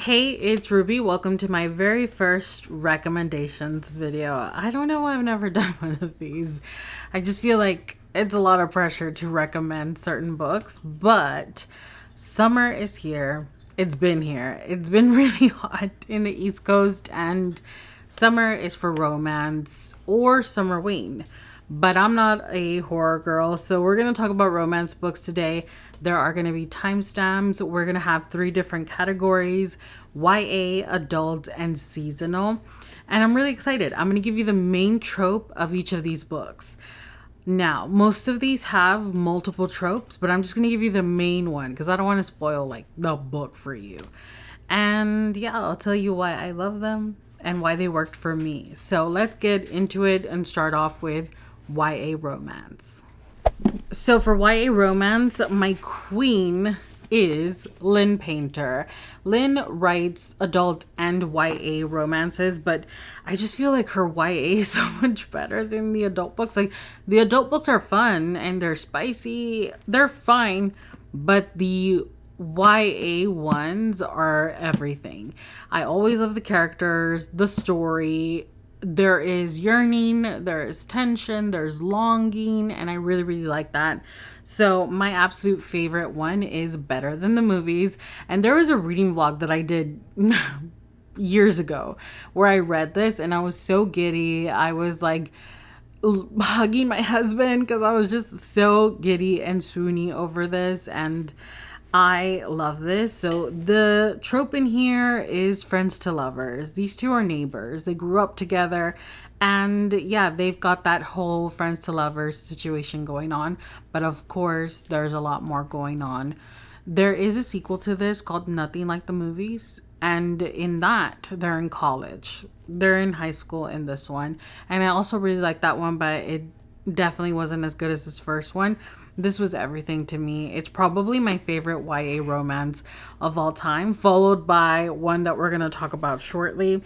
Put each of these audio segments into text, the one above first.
Hey, it's Ruby. Welcome to my very first recommendations video. I don't know why I've never done one of these. I just feel like it's a lot of pressure to recommend certain books, but summer is here. It's been here. It's been really hot in the East Coast, and summer is for romance or summerween. But I'm not a horror girl, so we're going to talk about romance books today. There are going to be timestamps. We're going to have three different categories: YA, adult, and seasonal. And I'm really excited. I'm going to give you the main trope of each of these books. Now, most of these have multiple tropes, but I'm just going to give you the main one because I don't want to spoil like the book for you. And yeah, I'll tell you why I love them and why they worked for me. So let's get into it and start off with YA romance. So for YA romance, my queen is Lynn Painter. Lynn writes adult and YA romances, but I just feel like her YA is so much better than the adult books. Like, the adult books are fun and they're spicy, they're fine, but the YA ones are everything. I always love the characters, the story. There is yearning, there is tension, there's longing, and I really, really like that. So my absolute favorite one is Better Than the Movies. And there was a reading vlog that I did years ago where I read this and I was so giddy. I was like hugging my husband because I was just so giddy and swoony over this, and I love this. So the trope in here is friends to lovers. These two are neighbors. They grew up together, and yeah, they've got that whole friends to lovers situation going on. But of course, there's a lot more going on. There is a sequel to this called Nothing Like the Movies. And in that, they're in college. They're in high school in this one. And I also really like that one, but it definitely wasn't as good as this first one. This was everything to me. It's probably my favorite YA romance of all time, followed by one that we're going to talk about shortly.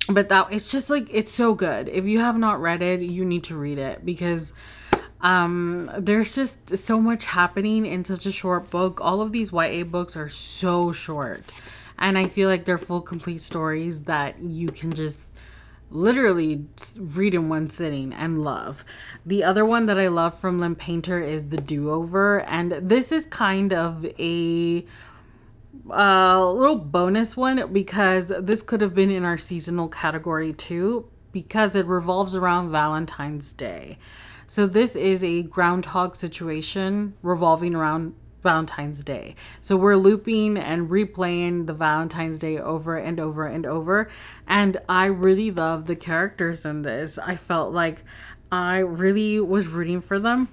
But that it's just like, it's so good. If you have not read it, you need to read it because there's just so much happening in such a short book. All of these YA books are so short, and I feel like they're full complete stories that you can just literally read in one sitting and love. The other one that I love from Lynn Painter is The Do-Over, and this is kind of a little bonus one because this could have been in our seasonal category too, because it revolves around Valentine's Day. So this is a groundhog situation revolving around Valentine's Day. So we're looping and replaying the Valentine's Day over and over and over. And I really love the characters in this. I felt like I really was rooting for them.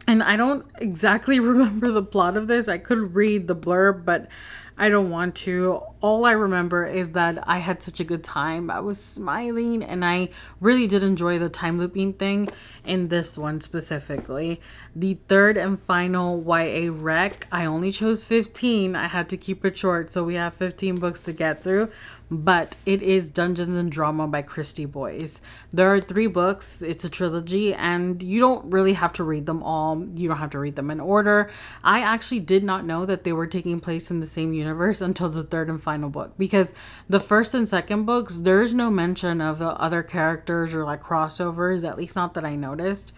And I don't exactly remember the plot of this. I could read the blurb, but I don't want to. All I remember is that I had such a good time. I was smiling, and I really did enjoy the time looping thing in this one specifically. The third and final YA rec, I only chose 15. I had to keep it short, so we have 15 books to get through. But it is Dungeons and Drama by Christy Boyce. There are 3 books. It's a trilogy, and you don't really have to read them all. You don't have to read them in order. I actually did not know that they were taking place in the same universe until the third and final book, because the first and second books, there's no mention of the other characters or like crossovers, at least not that I noticed.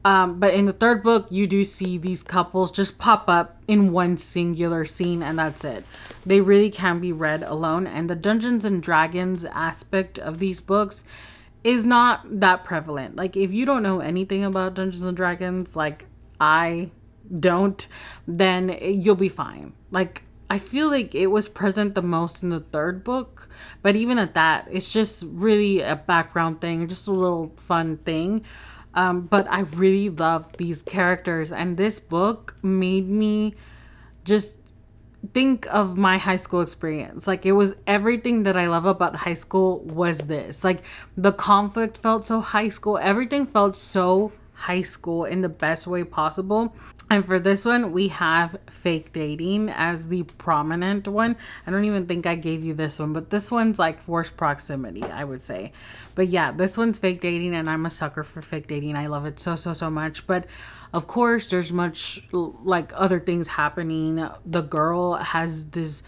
But in the third book, you do see these couples just pop up in one singular scene, and that's it. They really can be read alone. And the Dungeons and Dragons aspect of these books is not that prevalent. Like, if you don't know anything about Dungeons and Dragons, like I don't, then you'll be fine. Like, I feel like it was present the most in the third book, but even at that, it's just really a background thing, just a little fun thing. But I really love these characters, and this book made me just think of my high school experience. Like, it was everything that I love about high school was this. Like, the conflict felt so high school. Everything felt so high school in the best way possible. And for this one, we have fake dating as the prominent one. I don't even think I gave you this one, but this one's like forced proximity, I would say. But yeah, this one's fake dating, and I'm a sucker for fake dating. I love it so, so, so much. But of course, there's much like other things happening. The girl has this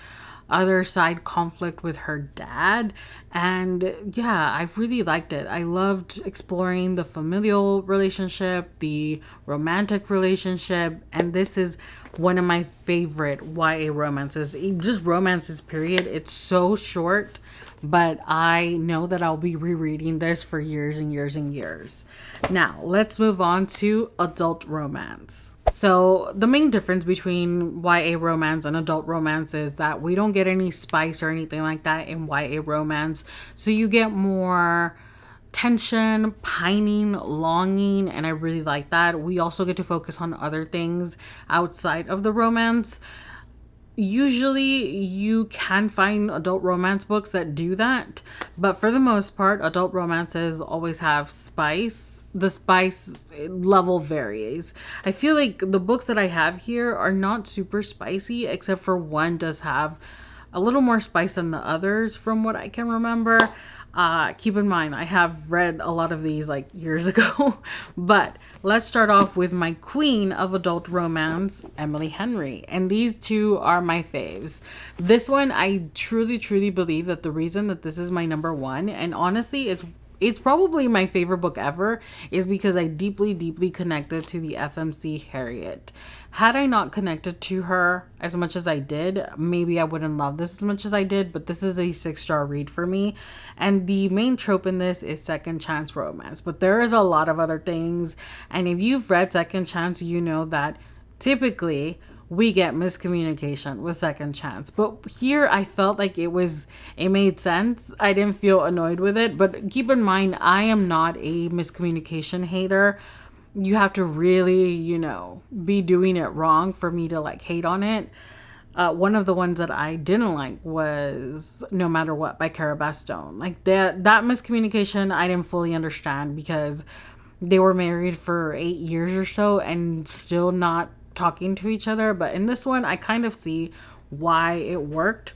other side conflict with her dad. And yeah, I really liked it. I loved exploring the familial relationship, the romantic relationship, and this is one of my favorite YA romances. Just romances, period. It's so short, but I know that I'll be rereading this for years and years and years. Now, let's move on to adult romance. So, the main difference between YA romance and adult romance is that we don't get any spice or anything like that in YA romance. So, you get more tension, pining, longing, and I really like that. We also get to focus on other things outside of the romance. Usually you can find adult romance books that do that, but for the most part, adult romances always have spice. The spice level varies. I feel like the books that I have here are not super spicy, except for one does have a little more spice than the others from what I can remember. Keep in mind, I have read a lot of these like years ago, but let's start off with my queen of adult romance, Emily Henry. And these two are my faves. This one, I truly, truly believe that the reason that this is my number one, and honestly, it's probably my favorite book ever, is because I deeply, deeply connected to the FMC Harriet. Had I not connected to her as much as I did, maybe I wouldn't love this as much as I did, but this is a 6-star read for me. And the main trope in this is second chance romance, but there is a lot of other things. And if you've read Second Chance, you know that typically we get miscommunication with second chance, but here I felt like it made sense. I didn't feel annoyed with it, but keep in mind, I am not a miscommunication hater. You have to really, be doing it wrong for me to like hate on it. One of the ones that I didn't like was No Matter What by Cara Bastone. Like that miscommunication I didn't fully understand, because they were married for 8 years or so and still not talking to each other. But in this one, I kind of see why it worked.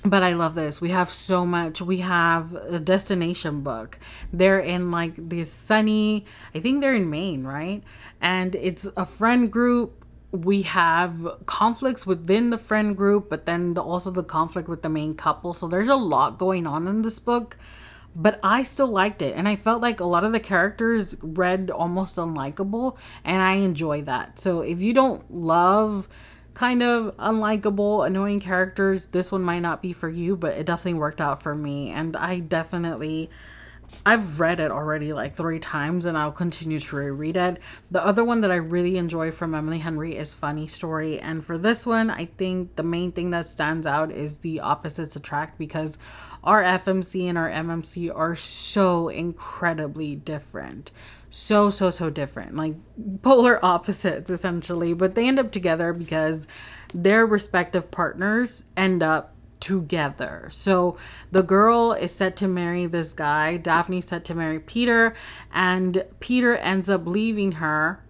But I love this. We have so much. We have a destination book. They're in like this sunny, I think they're in Maine, right? And it's a friend group. We have conflicts within the friend group, but then also the conflict with the main couple. So there's a lot going on in this book, but I still liked it. And I felt like a lot of the characters read almost unlikable, and I enjoy that. So if you don't love kind of unlikable, annoying characters, this one might not be for you, but it definitely worked out for me. And I've read it already like 3 times, and I'll continue to reread it. The other one that I really enjoy from Emily Henry is Funny Story. And for this one, I think the main thing that stands out is the opposites attract, because our FMC and our MMC are so incredibly different. So different. Like polar opposites, essentially. But they end up together because their respective partners end up together. So the girl is set to marry this guy. Daphne's set to marry Peter, and Peter ends up leaving her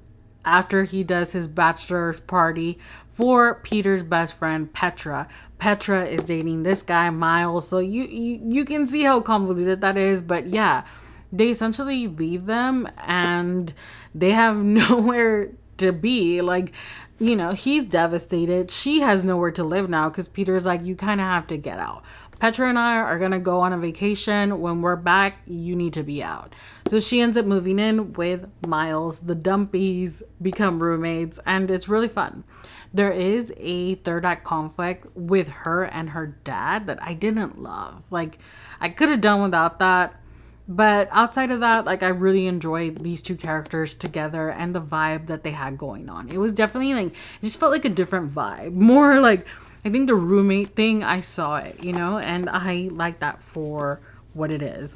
after he does his bachelor's party for Peter's best friend, Petra. Petra is dating this guy, Miles. So you can see how convoluted that is. But yeah, they essentially leave them and they have nowhere to be. Like, he's devastated. She has nowhere to live now because Peter's like, you kind of have to get out. Petra and I are going to go on a vacation. When we're back, you need to be out. So she ends up moving in with Miles. The Dumpies become roommates, and it's really fun. There is a third act conflict with her and her dad that I didn't love. Like, I could have done without that. But outside of that, like, I really enjoyed these two characters together and the vibe that they had going on. It was definitely like, it just felt like a different vibe. More like, I think the roommate thing, I saw it, and I like that for what it is.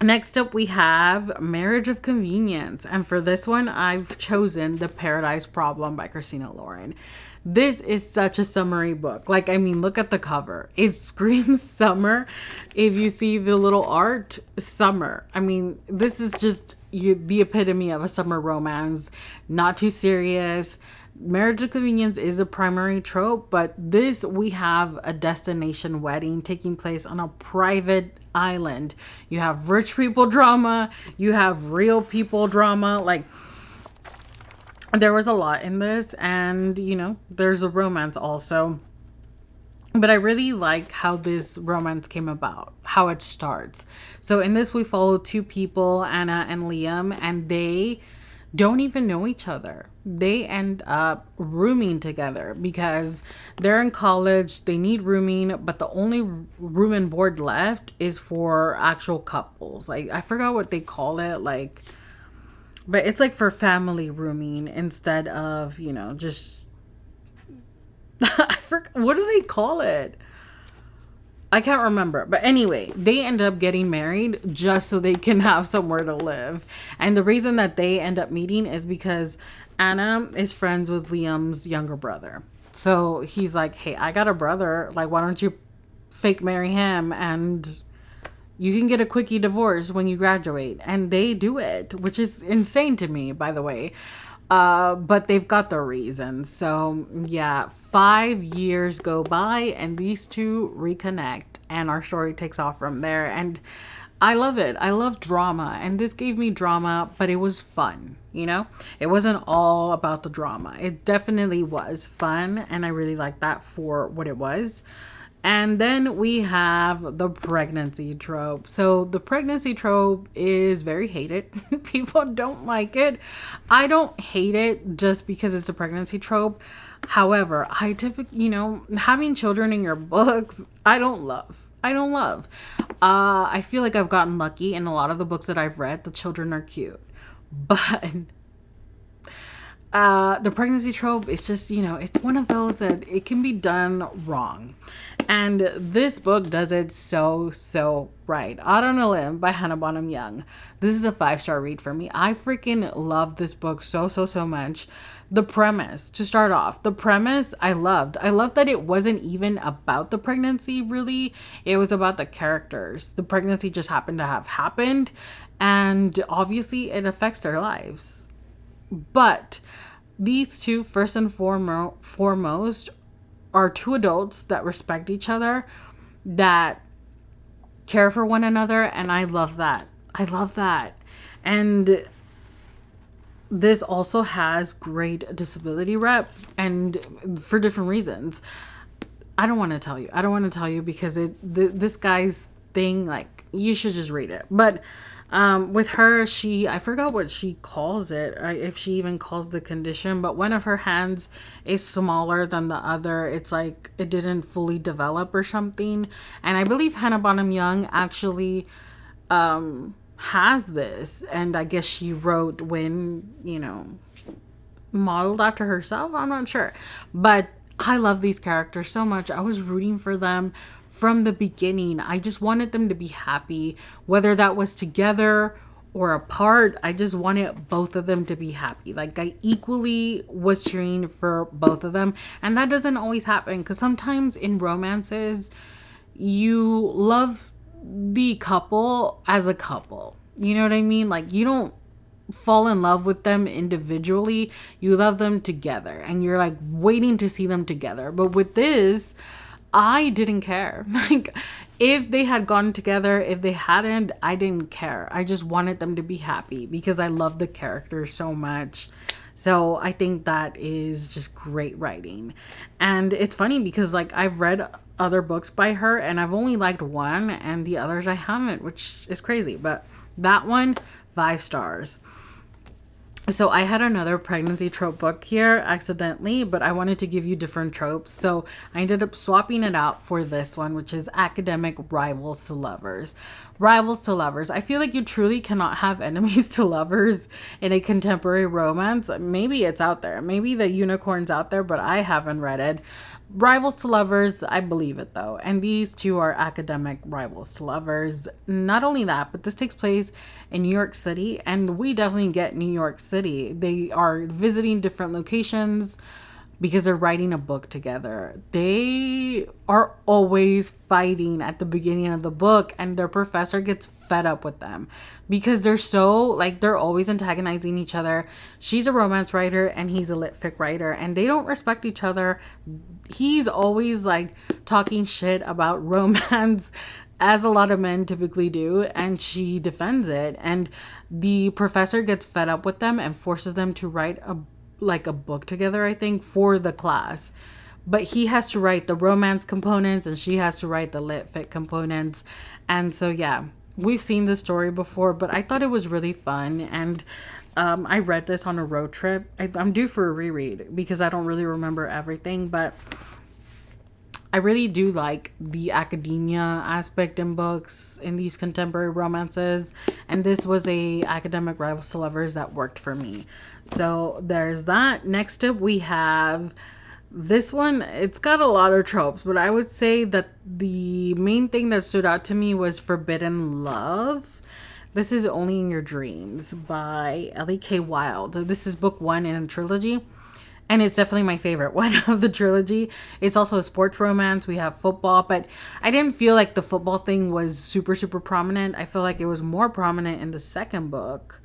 Next up, we have Marriage of Convenience. And for this one, I've chosen The Paradise Problem by Christina Lauren. This is such a summery book. Like, I mean, look at the cover. It screams summer. If you see the little art, summer. I mean, this is just the epitome of a summer romance. Not too serious. Marriage of Convenience is the primary trope, but this, we have a destination wedding taking place on a private island. You have rich people drama, you have real people drama. Like, there was a lot in this, and there's a romance also. But I really like how this romance came about, how it starts. So in this, we follow two people, Anna and Liam, and they don't even know each other. They end up rooming together because they're in college, they need rooming, but the only room and board left is for actual couples. Like, I forgot what they call it, like, but it's like for family rooming instead of, just I forgot, what do they call it? I can't remember. But anyway, they end up getting married just so they can have somewhere to live. And the reason that they end up meeting is because Anna is friends with Liam's younger brother. So he's like, hey, I got a brother. Like, why don't you fake marry him and you can get a quickie divorce when you graduate? And they do it, which is insane to me, by the way. But they've got their reasons. So yeah, 5 years go by and these two reconnect and our story takes off from there. And I love it. I love drama. And this gave me drama, but it was fun, It wasn't all about the drama. It definitely was fun. And I really liked that for what it was. And then we have the pregnancy trope. So the pregnancy trope is very hated. People don't like it. I don't hate it just because it's a pregnancy trope. However, I typically, having children in your books, I don't love. I don't love. I feel like I've gotten lucky in a lot of the books that I've read. The children are cute. But the pregnancy trope is just, it's one of those that it can be done wrong. And this book does it so right. Out on a Limb by Hannah Bonham Young. This is a 5-star read for me. I freaking love this book so much. The premise, to start off, the premise I loved. I loved that it wasn't even about the pregnancy, really. It was about the characters. The pregnancy just happened to have happened. And obviously it affects their lives. But these two, first and foremost, are two adults that respect each other, that care for one another, and I love that. I love that. And this also has great disability rep, and for different reasons. I don't want to tell you. I don't want to tell you because this guy's thing, like, you should just read it. But with her, I forgot what she calls it, if she even calls the condition, but one of her hands is smaller than the other. It's like it didn't fully develop or something. And I believe Hannah Bonham Young actually has this. And I guess she wrote when, modeled after herself. I'm not sure. But I love these characters so much. I was rooting for them from the beginning. I just wanted them to be happy, whether that was together or apart. I just wanted both of them to be happy. Like, I equally was cheering for both of them. And that doesn't always happen, because sometimes in romances, you love the couple as a couple. You know what I mean? Like, you don't fall in love with them individually. You love them together and you're like waiting to see them together. But with this, I didn't care. Like, if they had gone together, if they hadn't, I didn't care. I just wanted them to be happy because I love the characters so much. So I think that is just great writing. And it's funny because, like, I've read other books by her and I've only liked one and the others I haven't, which is crazy. But that one, 5 stars. So I had another pregnancy trope book here accidentally, but I wanted to give you different tropes. So I ended up swapping it out for this one, which is Academic Rivals to Lovers. Rivals to Lovers. I feel like you truly cannot have enemies to lovers in a contemporary romance. Maybe it's out there. Maybe the unicorn's out there, but I haven't read it. Rivals to Lovers, I believe it though. And these two are academic rivals to lovers. Not only that, but this takes place in New York City, and we definitely get New York City. They are visiting different locations because they're writing a book together. They are always fighting at the beginning of the book, and their professor gets fed up with them because they're so, like, they're always antagonizing each other. She's a romance writer and he's a lit fic writer, and they don't respect each other. He's always like talking shit about romance, as a lot of men typically do, and she defends it. And the professor gets fed up with them and forces them to write a book together, I think, for the class. but he has to write the romance components and she has to write the lit fic components. And so yeah, we've seen this story before, but I thought it was really fun. And I read this on a road trip. I'm due for a reread because I don't really remember everything, but I really do like the academia aspect in books, in these contemporary romances, and this was a academic rivals to lovers that worked for me. So there's that. Next up we have this one. It's got a lot of tropes, but I would say that the main thing that stood out to me was Forbidden Love. This is Only in Your Dreams by Ellie K. Wilde. This is book 1 in a trilogy. And it's definitely my favorite one of the trilogy. It's also a sports romance. We have football, but I didn't feel like the football thing was super, super prominent. I feel like it was more prominent in the second book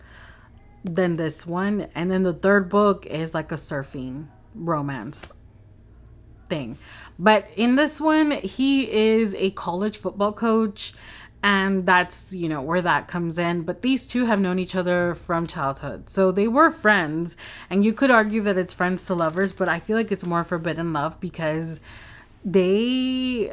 than this one. And then the third book is like a surfing romance thing. But in this one, he is a college football coach, and that's, you know, where that comes in. But these two have known each other from childhood, so they were friends, and you could argue that it's friends to lovers, but I feel like it's more forbidden love because they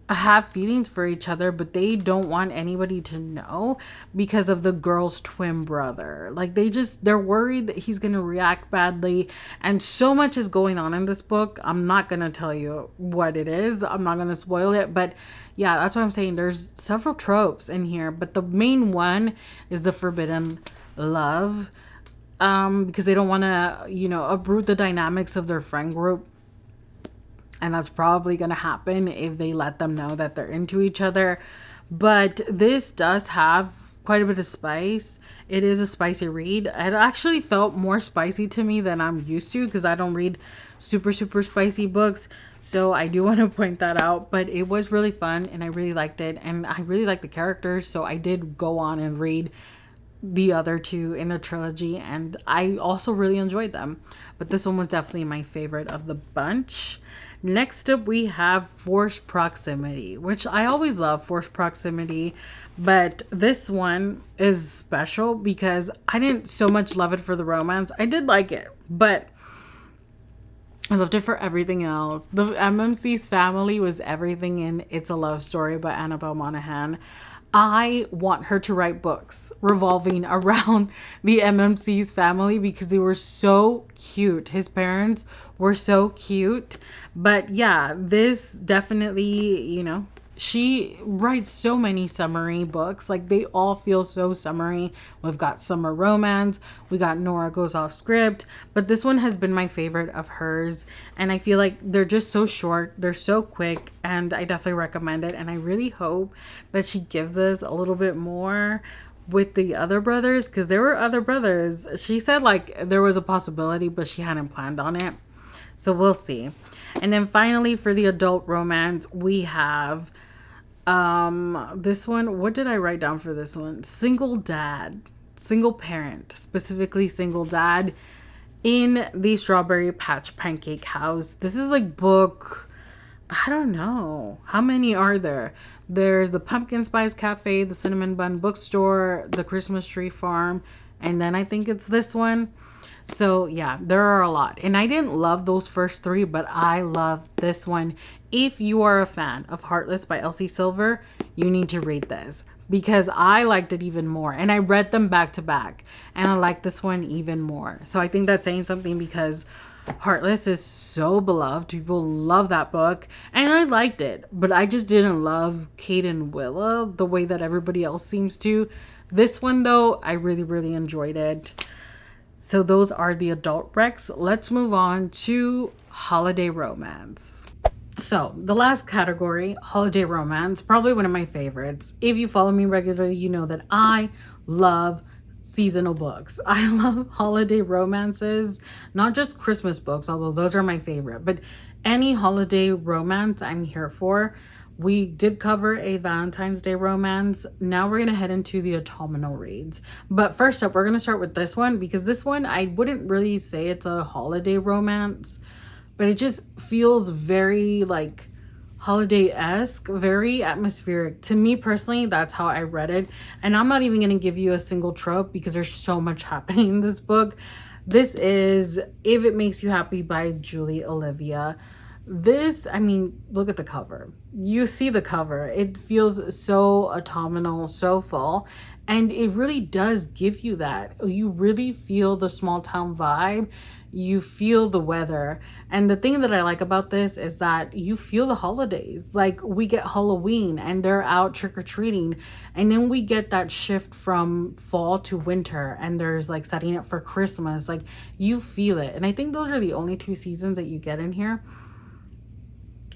have feelings for each other, but they don't want anybody to know because of the girl's twin brother. Like they're worried that he's gonna react badly, and so much is going on in this book. I'm not gonna tell you what it is, I'm not gonna spoil it, but yeah, that's what I'm saying. There's several tropes in here, but the main one is the forbidden love, because they don't want to, you know, uproot the dynamics of their friend group. And that's probably going to happen if they let them know that they're into each other. But this does have quite a bit of spice. It is a spicy read. It actually felt more spicy to me than I'm used to because I don't read super, super spicy books. So I do want to point that out. But it was really fun and I really liked it. And I really like the characters. So I did go on and read the other two in the trilogy. And I also really enjoyed them. But this one was definitely my favorite of the bunch. Next up, we have Forced Proximity, which I always love Forced Proximity, but this one is special because I didn't so much love it for the romance. I did like it, but I loved it for everything else. The MMC's family was everything in It's a Love Story by Annabelle Monaghan. I want her to write books revolving around the MMC's family because they were so cute. His parents were so cute. But yeah, this definitely, you know, she writes so many summery books. Like they all feel so summery. We've got summer romance. We got Nora Goes Off Script. But this one has been my favorite of hers. And I feel like they're just so short. They're so quick. And I definitely recommend it. And I really hope that she gives us a little bit more with the other brothers. Because there were other brothers. She said like there was a possibility, but she hadn't planned on it. So we'll see. And then finally for the adult romance, we have this one. What did I write down for this one? Single parent, specifically single dad in the Strawberry Patch Pancake House. This is like book, I don't know. How many are there? There's the Pumpkin Spice Cafe, the Cinnamon Bun Bookstore, the Christmas Tree Farm, and then I think it's this one. So yeah, there are a lot. And I didn't love those first three, but I love this one. If you are a fan of Heartless by Elsie Silver, you need to read this because I liked it even more. And I read them back to back and I like this one even more. So I think that's saying something because Heartless is so beloved. People love that book and I liked it, but I just didn't love Kate and Willa the way that everybody else seems to. This one though, I really, really enjoyed it. So those are the adult recs. Let's move on to holiday romance. So the last category, holiday romance, probably one of my favorites. If you follow me regularly, you know that I love seasonal books. I love holiday romances, not just Christmas books, although those are my favorite, but any holiday romance I'm here for. We did cover a Valentine's Day romance. Now we're going to head into the autumnal reads. But first up, we're going to start with this one because this one, I wouldn't really say it's a holiday romance, but it just feels very like holiday-esque, very atmospheric. To me personally, that's how I read it. And I'm not even going to give you a single trope because there's so much happening in this book. This is If It Makes You Happy by Julie Olivia. This, I mean, look at the cover. You see the cover. It feels so autumnal, so fall. And it really does give you that. You really feel the small town vibe. You feel the weather. And the thing that I like about this is that you feel the holidays. Like we get Halloween and they're out trick-or-treating. And then we get that shift from fall to winter. And there's like setting up for Christmas. Like you feel it. And I think those are the only two seasons that you get in here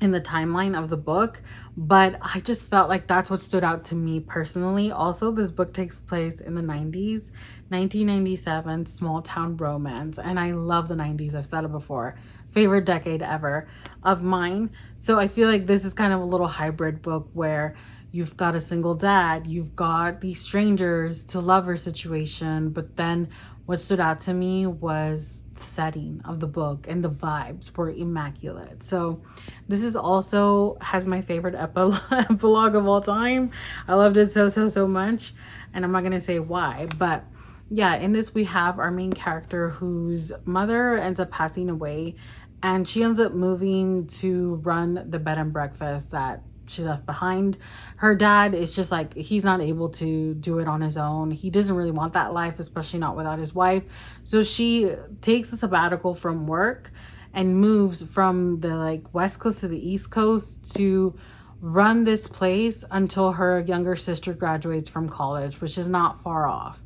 in the timeline of the book, but I just felt like that's what stood out to me personally. Also, this book takes place in the 90s, 1997, small town romance, and I love the 90s. I've said it before, favorite decade ever of mine. So I feel like this is kind of a little hybrid book where you've got a single dad, you've got these strangers to lover situation, but then what stood out to me was the setting of the book and the vibes were immaculate. So this is also has my favorite epilogue of all time. I loved it so much, and I'm not gonna say why, but yeah, in this we have our main character whose mother ends up passing away, and she ends up moving to run the bed and breakfast that she left behind. Her dad is just like, he's not able to do it on his own. He doesn't really want that life, especially not without his wife. So she takes a sabbatical from work and moves from the like west coast to the east coast to run this place until her younger sister graduates from college, which is not far off.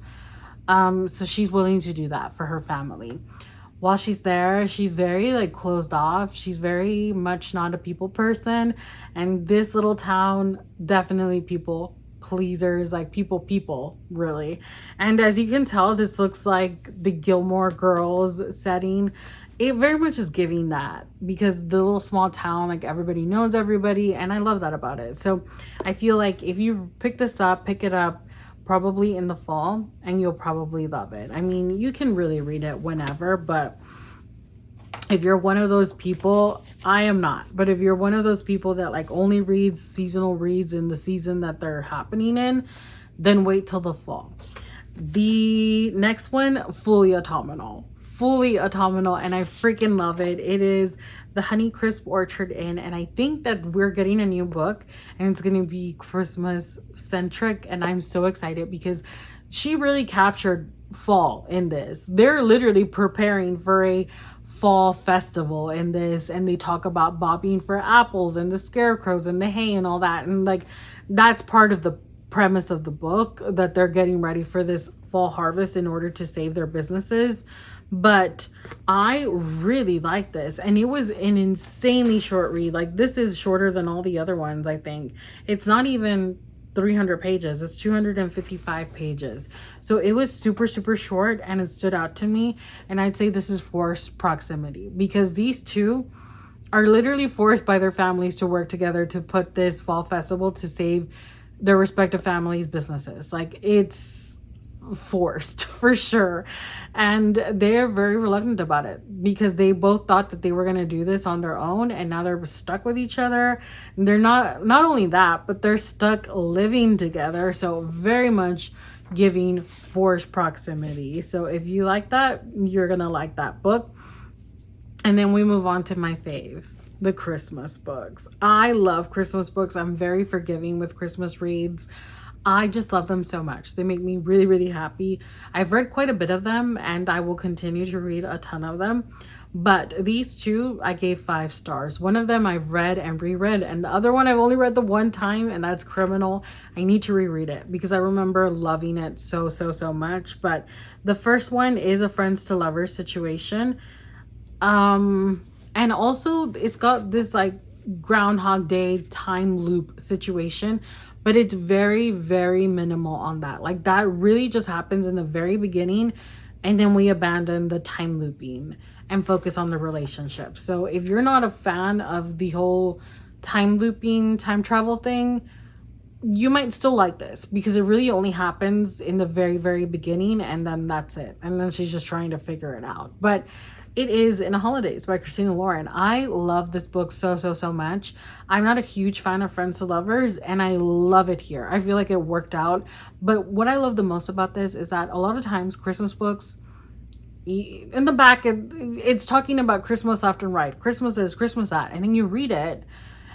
So she's willing to do that for her family. While she's there, she's very like closed off. She's very much not a people person. And this little town, definitely people pleasers, like people, really. And as you can tell, this looks like the Gilmore Girls setting. It very much is giving that because the little small town, like everybody knows everybody. And I love that about it. So I feel like if you pick this up, pick it up probably in the fall, and you'll probably love it. I mean, you can really read it whenever, but if you're one of those people, I am not, but if you're one of those people that like only reads seasonal reads in the season that they're happening in, then wait till the fall. The next one, fully autumnal, and I freaking love it. It is the Honeycrisp Orchard Inn, and I think that we're getting a new book and it's going to be Christmas centric, and I'm so excited because she really captured fall in this. They're literally preparing for a fall festival in this, and they talk about bobbing for apples and the scarecrows and the hay and all that, and like that's part of the premise of the book, that they're getting ready for this fall harvest in order to save their businesses. But I really like this, and it was an insanely short read. Like this is shorter than all the other ones. I think it's not even 300 pages, it's 255 pages. So it was super short, and it stood out to me. And I'd say this is forced proximity because these two are literally forced by their families to work together to put this fall festival to save their respective families' businesses. Like it's forced for sure, and they're very reluctant about it because they both thought that they were going to do this on their own, and now they're stuck with each other. They're not only that, but they're stuck living together, so very much giving forced proximity. So if you like that, you're gonna like that book. And then we move on to my faves, the Christmas books. I love Christmas books. I'm very forgiving with Christmas reads. I just love them so much. They make me really happy. I've read quite a bit of them, and I will continue to read a ton of them. But these two, I gave 5 stars. One of them I've read and reread, and the other one I've only read the one time, and that's Criminal. I need to reread it because I remember loving it so much. But the first one is a friends to lovers situation. And also it's got this like Groundhog Day time loop situation, but it's very minimal on that. Like that really just happens in the very beginning, and then we abandon the time looping and focus on the relationship. So if you're not a fan of the whole time looping, time travel thing, you might still like this because it really only happens in the very beginning, and then that's it. And then she's just trying to figure it out. But it is In the Holidays by Christina Lauren. I love this book so much. I'm not a huge fan of Friends to Lovers, and I love it here. I feel like it worked out. But what I love the most about this is that a lot of times Christmas books, In the back, it's talking about Christmas left and right. Christmas is Christmas that. And then you read it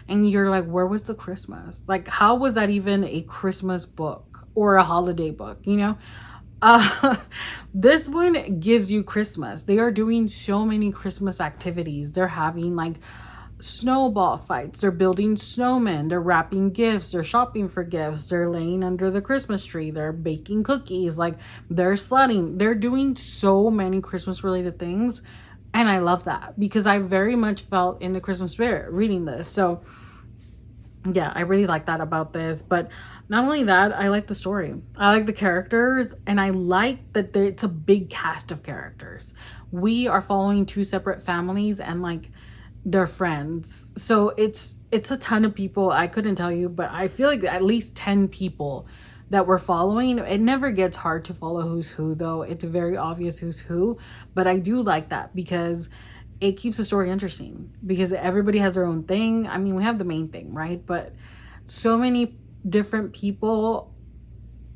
and you're like, where was the Christmas? Like, how was that even a Christmas book or a holiday book, you know? Uh, this one gives you Christmas. They are doing so many Christmas activities. They're having like snowball fights, they're building snowmen, they're wrapping gifts, they're shopping for gifts, they're laying under the Christmas tree, they're baking cookies, like they're sledding, they're doing so many Christmas related things. And I love that because I very much felt in the Christmas spirit reading this. So yeah, I really like that about this. But not only that, I like the story, I like the characters, and I like that it's a big cast of characters. We are following two separate families and like they're friends, so it's a ton of people. I couldn't tell you, but I feel like at least 10 people that we're following. It never gets hard to follow who's who, though. It's very obvious who's who, but I do like that because it keeps the story interesting, because everybody has their own thing. I mean, we have the main thing, right? But so many different people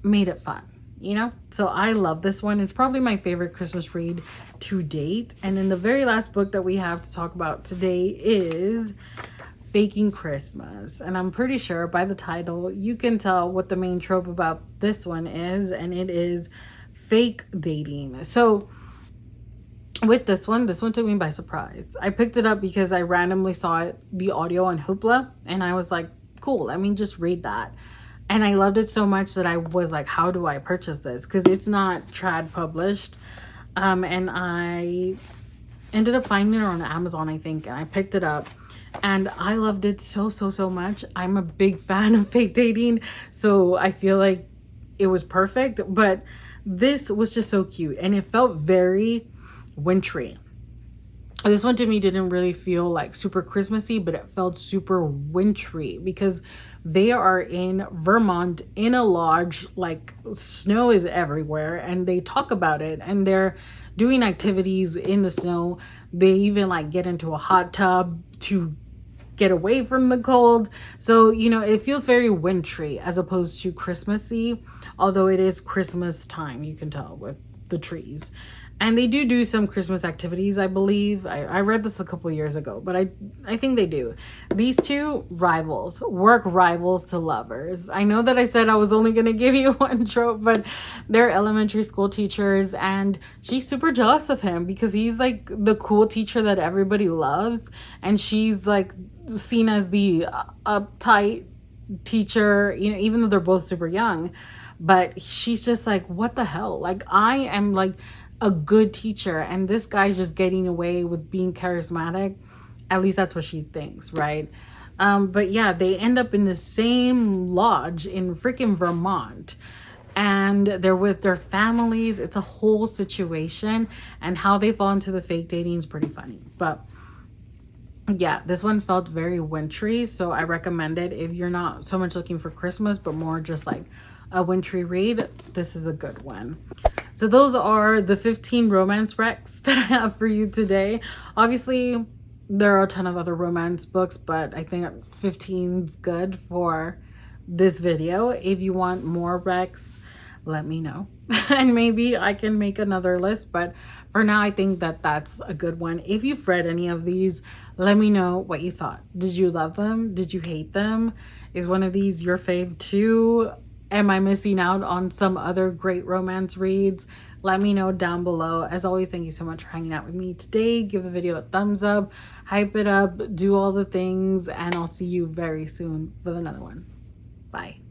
made it fun, you know? So I love this one. It's probably my favorite Christmas read to date. And then the very last book that we have to talk about today is Faking Christmas. And I'm pretty sure by the title you can tell what the main trope about this one is, and it is fake dating. So with this one took me by surprise. I picked it up because I randomly saw it, the audio on Hoopla, and I was like, cool, let me just read that. And I loved it so much that I was like, how do I purchase this? Because it's not trad published. And I ended up finding it on Amazon, I think. And I picked it up. And I loved it so much. I'm a big fan of fake dating. So I feel like it was perfect. But this was just so cute. And it felt very wintry. This one to me didn't really feel like super Christmassy, but it felt super wintry because they are in Vermont in a lodge, like snow is everywhere, and they talk about it and they're doing activities in the snow. They even like get into a hot tub to get away from the cold. So, you know, it feels very wintry as opposed to Christmassy, although it is Christmas time, you can tell with the trees. And they do some Christmas activities, I believe. I read this a couple years ago, but I think they do. These two rivals, work rivals to lovers. I know that I said I was only going to give you one trope, but they're elementary school teachers, and she's super jealous of him because he's like the cool teacher that everybody loves, and she's like seen as the uptight teacher, you know, even though they're both super young. But she's just like, what the hell? Like, I am like a good teacher and this guy's just getting away with being charismatic. At least that's what she thinks, right? But yeah, they end up in the same lodge in freaking Vermont, and they're with their families. It's a whole situation, and how they fall into the fake dating is pretty funny. But yeah, this one felt very wintry, so I recommend it if you're not so much looking for Christmas but more just like a wintry read. This is a good one. So those are the 15 romance recs that I have for you today. Obviously, there are a ton of other romance books, but I think 15 is good for this video. If you want more recs, let me know. And maybe I can make another list, but for now, I think that that's a good one. If you've read any of these, let me know what you thought. Did you love them? Did you hate them? Is one of these your fave too? Am I missing out on some other great romance reads? Let me know down below. As always, thank you so much for hanging out with me today. Give the video a thumbs up, hype it up, do all the things, and I'll see you very soon with another one. Bye.